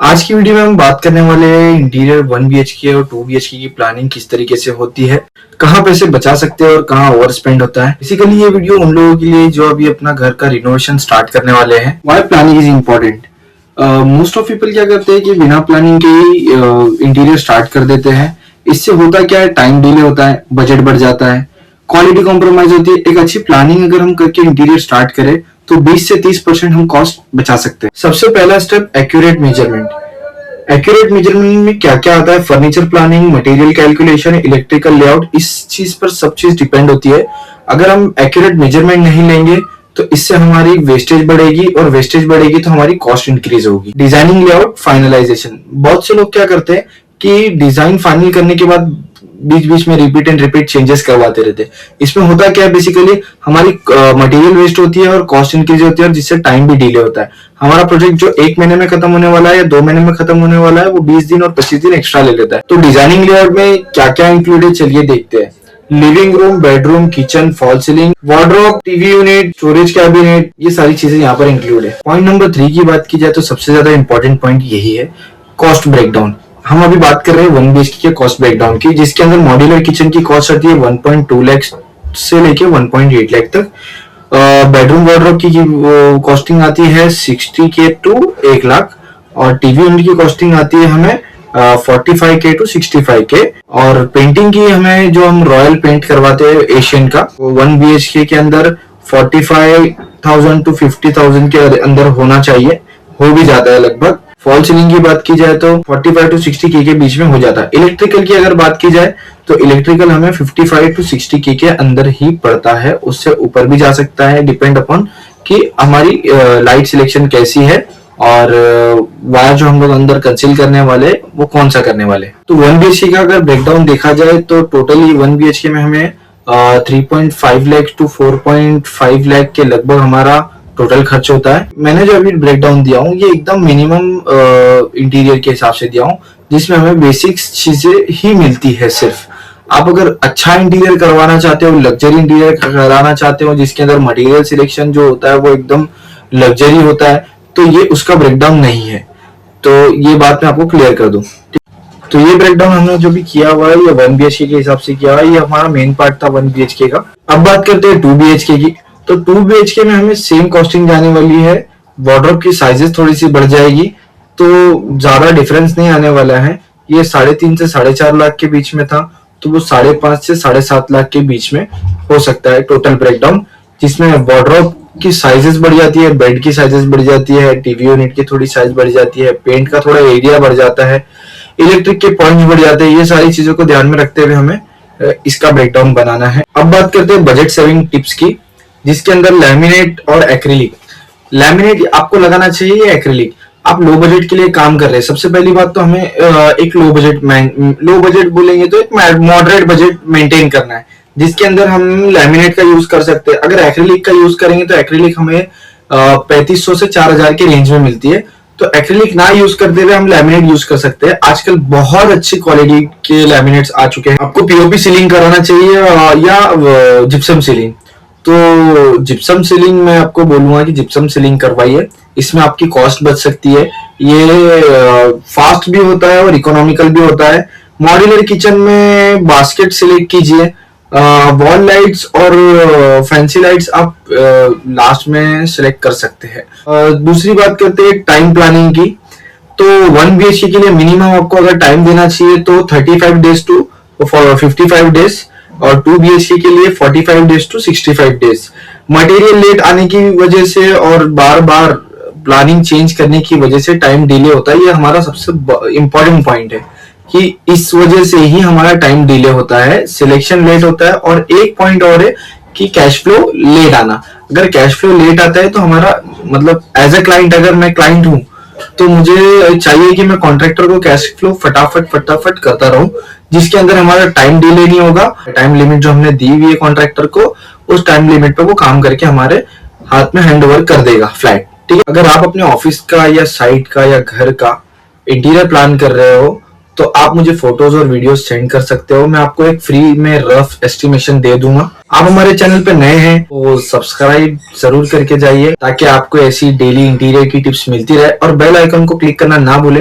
आज की वीडियो में हम बात करने वाले हैं इंटीरियर 1 BHK और 2 BHK की प्लानिंग किस तरीके से होती है, कहाँ पैसे बचा सकते हैं और कहाँ ओवर स्पेंड होता है। बेसिकली ये वीडियो उन लोगों के लिए जो अभी अपना घर का रिनोवेशन स्टार्ट करने वाले हैं। Why planning is important. Most of people क्या करते हैं कि बिना प्लानिंग के ही इंटीरियर स्टार्ट कर देते हैं। इससे होता क्या है, टाइम डिले होता है, बजट बढ़ जाता है, क्वालिटी कॉम्प्रोमाइज होती है। एक अच्छी प्लानिंग अगर हम करके इंटीरियर स्टार्ट करें तो 20 से 30% हम कॉस्ट बचा सकते हैं। सबसे पहला step accurate measurement. Accurate measurement में क्या क्या आता है, furniture planning, material calculation, electrical layout, इस चीज पर सब चीज डिपेंड होती है। अगर हम एक्यूरेट मेजरमेंट नहीं लेंगे तो इससे हमारी वेस्टेज बढ़ेगी और वेस्टेज बढ़ेगी तो हमारी कॉस्ट इंक्रीज होगी। Designing layout finalisation. बहुत से लोग क्या करते हैं कि डिजाइन फाइनल करने के बाद बीच बीच में रिपीट एंड रिपीट चेंजेस करवाते रहते हैं। इसमें होता क्या है, बेसिकली हमारी मटेरियल वेस्ट होती है और कॉस्ट इंक्रीज होती है और जिससे टाइम भी डिले होता है। हमारा प्रोजेक्ट जो 1 महीने में खत्म होने वाला है या 2 महीने में खत्म होने वाला है वो 20 दिन और 25 दिन एक्स्ट्रा ले लेता है। तो डिजाइनिंग लेआउट में क्या क्या इंक्लूड है, चलिए देखते हैं। Living room, bedroom, kitchen, fall ceiling, wardrobe, TV unit, storage cabinet, ये सारी चीजें यहाँ पर इंक्लूड है। पॉइंट नंबर 3 की बात की जाए तो सबसे ज्यादा इंपॉर्टेंट पॉइंट यही है, कॉस्ट ब्रेकडाउन। हम अभी बात कर रहे हैं 1 BHK के कॉस्ट ब्रेकडाउन की, जिसके अंदर मॉड्यूलर किचन की कॉस्ट आती है 1.2 लाख से लेके 1.8 लाख तक। बेडरूम वार्डरोब की कॉस्टिंग आती है 60K टू 1 लाख और टीवी यूनिट की कॉस्टिंग आती है हमें 45K टू 65K। और पेंटिंग की हमें जो हम रॉयल पेंट करवाते हैं एशियन का, 1 BHK के अंदर 45,000 टू 50,000 के अंदर होना चाहिए, हो भी जाता है लगभग। फॉल सीलिंग की बात की जाए तो 45 टू 60K के बीच में हो जाता है। इलेक्ट्रिकल की अगर बात की जाए तो इलेक्ट्रिकल हमें 55 टू 60K के अंदर ही पड़ता है, उससे ऊपर भी जा सकता है, डिपेंड अपॉन कि हमारी लाइट सिलेक्शन कैसी है और वायर जो हम लोग अंदर कंसील करने वाले वो कौन सा करने वाले। तो 1 BHK का अगर ब्रेकडाउन देखा जाए तो टोटली 1 BHK में हमें 3.5 लाख टू 4.5 लाख के लगभग हमारा टोटल खर्च होता है। मैंने जो अभी ब्रेकडाउन दिया हूँ ये एकदम मिनिमम इंटीरियर के हिसाब से दिया हूँ, जिसमें हमें बेसिक चीजें ही मिलती है। सिर्फ आप अगर अच्छा इंटीरियर करवाना चाहते हो, लग्जरी इंटीरियर कराना चाहते हो जिसके अंदर मटेरियल सिलेक्शन जो होता है वो एकदम लग्जरी होता है, तो ये उसका ब्रेकडाउन नहीं है। तो ये बात मैं आपको क्लियर कर दूं। तो ये ब्रेकडाउन हमने जो भी किया हुआ है ये 1 BHK के हिसाब से किया हुआ है, ये हमारा मेन पार्ट था 1 BHK का। अब बात करते हैं 2 BHK की। तो 2 BHK में हमें सेम कॉस्टिंग जाने वाली है, वार्डरोब की साइजेस थोड़ी सी बढ़ जाएगी, तो ज्यादा डिफरेंस नहीं आने वाला है। ये 3.5 से 4.5 लाख के बीच में था, तो वो 5.5 से 7.5 लाख के बीच में हो सकता है टोटल ब्रेकडाउन, जिसमें वार्डरोब की साइजेस बढ़ जाती है, बेड की साइजेस बढ़ जाती है, टीवी यूनिट की थोड़ी साइज बढ़ जाती है, पेंट का थोड़ा एरिया बढ़ जाता है, इलेक्ट्रिक के पॉइंट्स बढ़ जाते हैं। ये सारी चीजों को ध्यान में रखते हुए हमें इसका ब्रेकडाउन बनाना है। अब बात करते हैं बजट सेविंग टिप्स की, जिसके अंदर लैमिनेट और एक्रिलिक। लैमिनेट आपको लगाना चाहिए या एक्रिलिक, आप लो बजट के लिए काम कर रहे हैं। सबसे पहली बात तो हमें एक लो बजट बोलेंगे तो एक मॉडरेट बजट मेंटेन करना है, जिसके अंदर हम लैमिनेट का यूज कर सकते हैं। अगर एक्रिलिक का यूज करेंगे तो एक्रिलिक हमें 3500 से 4000 के रेंज में मिलती है, तो एक्रिलिक ना यूज करते हुए हम लैमिनेट यूज कर सकते हैं। आजकल बहुत अच्छी क्वालिटी के लैमिनेट्स आ चुके हैं। आपको पीओपी सीलिंग कराना चाहिए या जिप्सम सीलिंग, तो जिप्सम सीलिंग मैं आपको बोलूंगा कि जिप्सम सीलिंग करवाइए, इसमें आपकी कॉस्ट बच सकती है। ये फास्ट भी होता है और इकोनॉमिकल भी होता है। मॉड्यूलर किचन में बास्केट सिलेक्ट कीजिए, वॉल लाइट्स और फैंसी लाइट्स आप लास्ट में सिलेक्ट कर सकते हैं। दूसरी बात करते हैं टाइम प्लानिंग की। तो 1 BHK के लिए मिनिमम आपको अगर टाइम देना चाहिए तो 35 डेज टू 55 डेज और 2 BHK के लिए 45 days to 65 days. Material late आने की वजह से और बार बार प्लानिंग चेंज करने की वजह से टाइम डिले होता है। ये हमारा सबसे इंपॉर्टेंट पॉइंट है कि इस वजह से ही हमारा टाइम डिले होता है, सिलेक्शन लेट होता है। और एक पॉइंट और है कि कैश फ्लो लेट आना। अगर कैश फ्लो लेट आता है तो हमारा मतलब एज ए क्लाइंट, अगर मैं क्लाइंट हूं तो मुझे चाहिए कि मैं कॉन्ट्रैक्टर को कैश फ्लो फटाफट करता रहूं, जिसके अंदर हमारा टाइम डिले नहीं होगा। टाइम लिमिट जो हमने दी हुई है कॉन्ट्रैक्टर को, उस टाइम लिमिट पे वो काम करके हमारे हाथ में हैंड ओवर कर देगा फ्लैट। ठीक है, अगर आप अपने ऑफिस का या साइट का या घर का इंटीरियर प्लान कर रहे हो तो आप मुझे फोटोज और वीडियोस सेंड कर सकते हो। मैं आपको एक फ्री में रफ एस्टिमेशन दे दूंगा। आप हमारे चैनल पे नए हैं तो सब्सक्राइब जरूर करके जाइए ताकि आपको ऐसी डेली इंटीरियर की टिप्स मिलती रहे, और बेल आइकन को क्लिक करना ना भूलें।